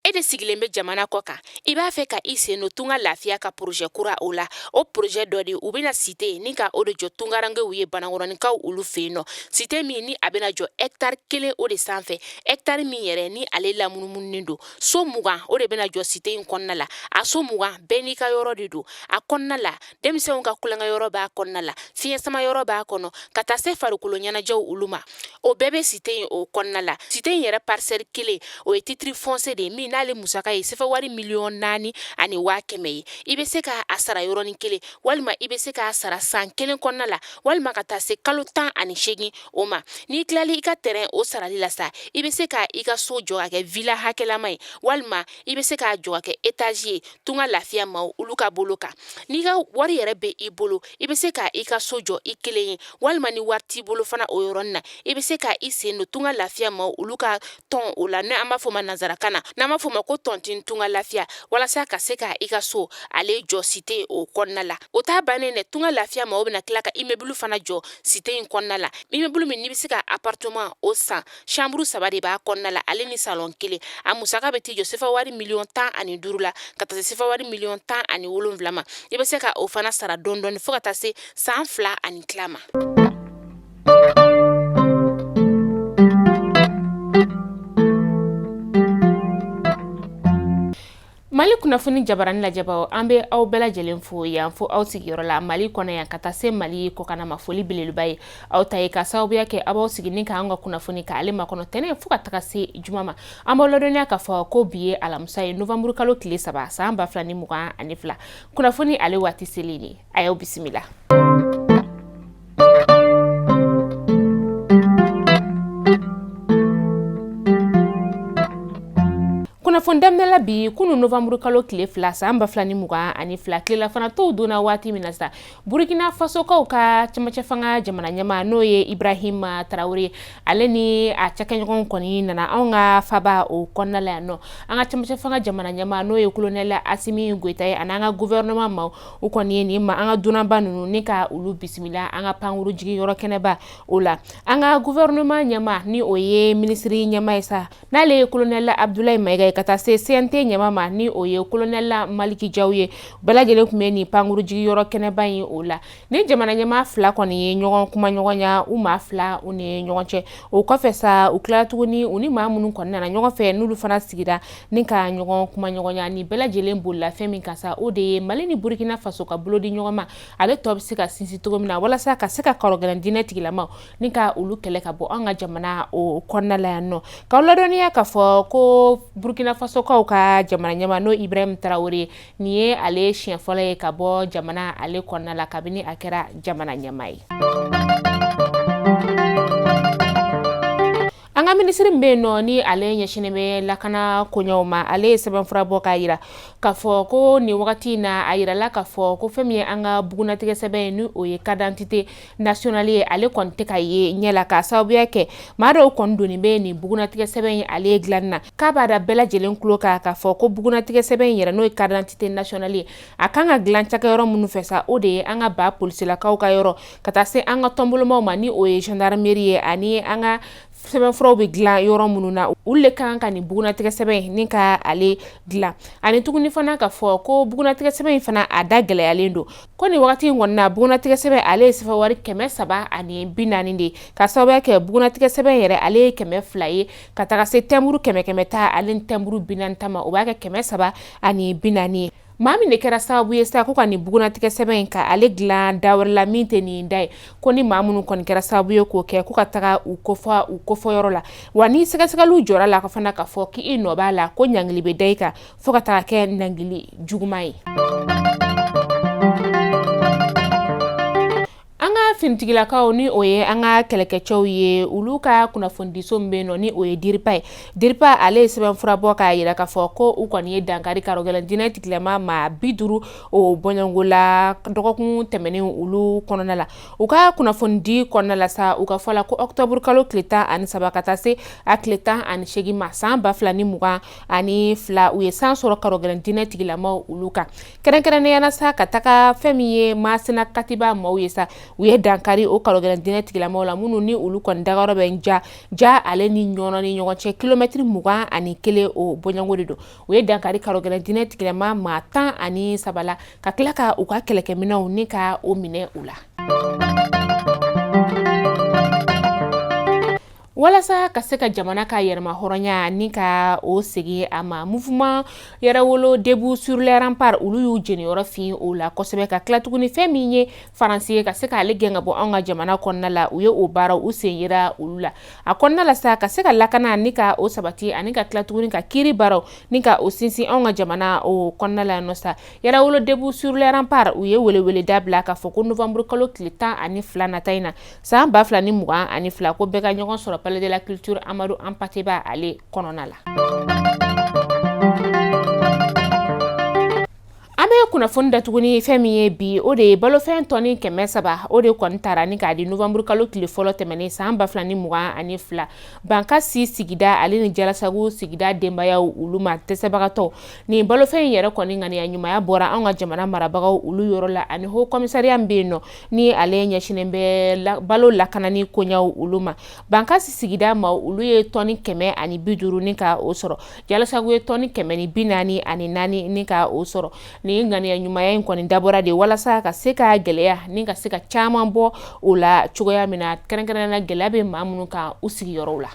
e de sigilen bɛ jamana kɔ kan I b'a fɛ ka I sen no tunga lafiya ka projet kura o la o projet dɔ de u bɛna cité ni ka o de jɔ tungarangew ye banakɔrɔnikaw olu fɛ yen nɔ cité min ni a bɛna jɔ hectare 1 o de sanfɛ hectare min yɛrɛ ni ale lamunumunen don so 20 o de bɛna jɔ cité in kɔnɔna la a so 20 bɛɛ n'i ka yɔrɔ de don a kɔnɔna la denmisɛnw ka kulonkɛ yɔrɔ b'a kɔnɔna la fiɲɛ sama yɔrɔ b'a kɔnɔ ka taa se farikolo ɲɛnajɛw olu ma o bɛɛ bɛ cité in o kɔnɔna la cité in yɛrɛ parcelle 1 o ye titre foncier de min n'ale musaka ye sefa wari 4,400,000 ani 100,000 ye I bɛ se ka a sara yɔrɔnin kelen walima I bɛ se ka sara san 1 kɔnɔna la walima ka taa se kalo 18 o ma n'i tilali I ka terrain o sarali la sa I bɛ se ka I ka so jɔ ka kɛ villa hakɛlama ye walima I bɛ se ka jɔ ka kɛ étage ye tunga lafiya ma olu ka bolo kan n'i ka wari yɛrɛ bɛ I bolo I bɛ se ka I ka so jɔ I kelen ye walima ni wari t'i bolo fana o yɔrɔnin na I bɛ se ka I sen no tunga lafiya ma olu ka tɔn o la n'an b'a fɔ ma nanzarakan na n'an b'a fɔ ma ko tɔntin tunga lafiya walasa ka se ka I ka so ale jɔ cité o kɔnɔna la o t'a bannen dɛ tunga lafiya ma o bɛna tila ka immeuble fana jɔ cité in kɔnɔna la immeuble min n'i bɛ se ka appartement o san chambre 3 de b'a kɔnɔna la ale ni salon 1 a musaka bɛ t'i jɔ sefa wari 15,000,000 la ka taa se sefa wari 17,000,000 ma I bɛ se ka o fana sara dɔɔni fo ka taa se san 2 ani tila ma Mali kunnafoni jabarani lajɛbaaw an bɛ aw bɛɛ lajɛlen fo yan fo aw sigiyɔrɔ la Mali kɔnɔ yan ka taa se Mali kɔkana ma foli belebeleba ye aw ta ye ka sababuya kɛ aw b'aw sigi ni k'an ka kunnafoni ka ale makɔnɔ tɛnɛ fo ka taga se juma ma an b'aw ladɔnniya k'a fɔ ko bi ye alamisa ye novembre kalo tile 3 san 2022 kunnafoni ale waati seli ni a y'aw bisimila kunnafoni daminɛla bi kunu novembre kalo tile 2 san 2022 tilela fana tɔw donna waati min na sa Burkina Faso kaw ka cɛmancɛ fanga jamana ɲɛma n'o ye Ibrahima Traoré ale ni a cɛkɛɲɔgɔn kɔni nana anw ka faba o kɔnɔna la yan nɔ an ka cɛmancɛ fanga jamana ɲɛma n'o ye colonel Assimi Goïta ye ani an ka gouvernement ma u kɔni ye nin ma an ka dunanba ninnu ni ka olu bisimila an ka pankuru jigi yɔrɔ kɛnɛba o la an ka gouvernement ɲɛma ni o ye ministre ɲɛma ye sa n'ale ye colonel Abdoulaye Maiga ye ka taa se CNT ɲɛma ma ni o ye colonel Maliki Jaw ye bɛɛ lajɛlen tun bɛ nin pankuru jigi yɔrɔ kɛnɛba in o la ni jamana ɲɛma fila kɔni ye ɲɔgɔn kuma ɲɔgɔnya u maa fila u ni ɲɔgɔn cɛ o kɔfɛ sa u tilala tuguni u ni maa minnu kɔni nana ɲɔgɔn fɛ n'olu fana sigira ni ka ɲɔgɔn kuma ɲɔgɔnya ni bɛɛ lajɛlen bolila fɛn min kan sa o de ye Mali ni Burkina Faso ka bolo di ɲɔgɔn ma ale tɔ bɛ se ka sinsin cogo min na walasa ka se ka kɔrɔgɛlɛn diinɛ tigilamaw ni ka olu kɛlɛ ka bɔ an ka jamana o kɔnɔna la yan nɔ k'aw ladɔnniya k'a fɔ ko Burkina Faso kaw ka jamana ɲɛma n'o Ibrahima Traoré ni ye ale siɲɛ fɔlɔ ye ka bɔ jamana ale kɔnɔna la kabini a kɛra jamana ɲɛma ye an ka ministre min bɛ yen nɔ ni ale ɲɛsinnen bɛ lakana koɲɛw ma ale ye sɛbɛnfura bɔ k'a yira k'a fɔ ko nin wagati in na a yirala k'a fɔ ko fɛn min ye an ka bugunatigɛ sɛbɛn ye ni o ye carte d'identité nationale ye ale kɔni tɛ ka ye ɲɛ la k'a sababuya kɛ maa dɔw kɔni donnen bɛ nin bugunatigɛ sɛbɛn ye ale ye dilanni na k'a b'a da bɛɛ lajɛlen tulo kan k'a fɔ ko bugunatigɛ sɛbɛn in yɛrɛ n'o ye carte d'identité nationale ye a kan ka dilan cakɛyɔrɔ minnu fɛ sa o de ye an ka ba polisilakaw ka yɔrɔ ka taa se an ka tɔnbolomaw ma ni o ye gendarmerie ye ani an ka sɛbɛnfuraw bɛ dilan yɔrɔ minnu na olu le kan ka nin bugunatigɛ sɛbɛn ni ka ale dilan ani tuguni fana k'a fɔ ko bugunatigɛ sɛbɛn in fana a da gɛlɛyalen don ko nin wagati in kɔni na bugunatigɛ sɛbɛn ale ye sefa wari 340 de ka sababuya kɛ bugunatigɛ sɛbɛn yɛrɛ ale ye 200 ye ka taga se tɛmuru 100 ta ale ni tɛmuru 40 ta ma o b'a kɛ 340 ye maa min de kɛra sababu ye sa ko ka nin bugunatigɛ sɛbɛn in ka ale dilan dawɛrɛ la min tɛ nin da ye ko ni maa minnu kɔni kɛra sababu ye k'o kɛ ko ka taga u kɔfɔyɔrɔ la wa ni sɛgɛsɛgɛliw jɔra la ka fana k'a fɔ k'i nɔ b'a la ko ɲangili bɛ da i kan fo ka taga kɛ ɲangili juguman ye finitigilakaw ni o ye an ka kɛlɛkɛcɛw ye olu ka kunnafonidiso min bɛ yen nɔ ni o ye DIRPA ye DIRPA ale ye sɛbɛnfura bɔ k'a yira k'a fɔ ko u kɔni ye dankari karɔgɛlɛn diinɛ tigilama maa 50 o bɔɲɔngo la dɔgɔkun tɛmɛnen olu kɔnɔna la u ka kunnafonidi kɔnɔna la sa u ka fɔ la ko octobre kalo tile 13 ka taa se a tile 18 ma san 2022 u ye san sɔrɔ karɔgɛlɛn diinɛ tigilamaw olu kan kɛrɛnkɛrɛnnenya na sa ka taga fɛn min ye Masina Katiba maaw ye sa u ye dankari o kalogɛlɛn dinɛ tigilamaw la minnu ni olu kɔni dagayɔrɔ bɛ ja ale ni ɲɔnɔ ni ɲɔgɔn cɛ kilomɛtiri 21 o bɔɲango de don. U ye dankari kalogɛlɛn dinɛ tigilama maa 13 la ka tila ka u ka kɛlɛkɛminɛw ni ka o minɛ u la. Walasa ka se ka jamana ka yɛrɛma hɔrɔnya ni ka o segi a ma, mouvement yɛrɛwolo debout sur les remparts olu y'u jeniyɔrɔ fin o la kosɛbɛ ka tila tuguni fɛn min ye Faransi ye ka se k'ale gɛn ka bɔ anw ka jamana kɔnɔna la. U ye o baaraw u sen yera olu la. A kɔnɔna la sa ka se ka lakana ni ka o sabati ani ka tila tuguni ka kiiri baaraw ni ka o sinsin anw ka jamana o kɔnɔna la nɔ sa. Yɛrɛwolo debout sur les remparts u ye welewele dabila ka fɔ ko novembre kalo tile 12 nata in na san 2022 ko bɛɛ ka ɲɔgɔn sɔrɔ Palais de la Culture Amadou Hampâté Bâ ale kɔnɔna la. An bɛ kunnafoni datuguni fɛn min ye bi o de ye balofɛn tɔni 300 o de kɔni taara ni k'a di novembre kalo tile fɔlɔ tɛmɛnen san 2022 Bankasi sigida ale ni Jalasago sigida denbayaw olu ma dɛsɛbagatɔw ni balofɛn yɛrɛ kɔni ŋaniya ɲumanya bɔra anw ka jamana marabagaw olu yɔrɔ la ani Haut Commissariat bɛ yen nɔ ni ale ɲɛsinen bɛ balo lakanani koɲaw olu ma. Bankasi sigida ma olu ye tɔni 150 ni ka o sɔrɔ. Jalasago ye tɔni 144 ni ka o sɔrɔ. Ni ŋaniya ɲumanya in kɔni dabɔra de walasa ka se ka gɛlɛya ni ka se ka caman bɔ o la cogoya min na kɛrɛnkɛrɛnnenya gɛlɛya bɛ maa minnu kan u sigiyɔrɔw la.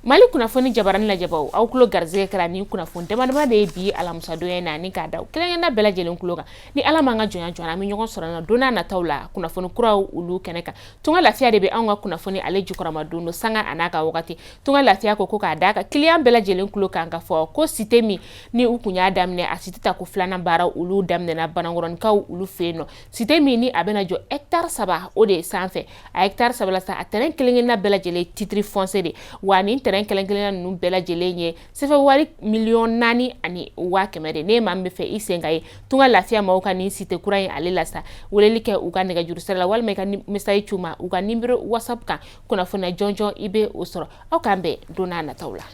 Mali kunnafoni jabarani lajɛbaw aw kulo garizɛgɛ kɛra ni kunnafoni damadama de ye bi alamisadonya na ni k'a da kelenkɛna bɛɛ lajɛlen kulo kan. Ni ala m'an ka jɔnya jɔna an bɛ ɲɔgɔn sɔrɔ na don n'a nataw la kunnafoni kuraw olu kɛnɛ kan. Tunga lafiya de bɛ anw ka kunnafoni ale jukɔrɔma don do sanga a n'a ka wagati. Tunga lafiya ko k'a da ka client bɛɛ lajɛlen kulo kan ka fɔ ko cité min ni u kun y'a daminɛ a cité ta ko filanan baara olu daminɛna Banangɔrɔnikaw olu fɛ yen nɔ. Cité min ni a bɛna jɔ hectare 3 o de sanfɛ. A hectare 3 la sa a terrain kelenkɛna bɛɛ lajɛlen titre foncier de wa ni terrain kelen-kelenna ninnu bɛɛ lajɛlen ye sɛfɛ wari 4,100,000 de. Ne maa min bɛ fɛ i sen ka ye Tunga lafiya maaw ka nin cité kura in ale la sa weleli kɛ u ka nɛgɛjuru sira la walima i ka message c'u ma u ka numéro WhatsApp kan kunnafoniya jɔnjɔn i bɛ o sɔrɔ. Aw k'an bɛn don n'a nataw la.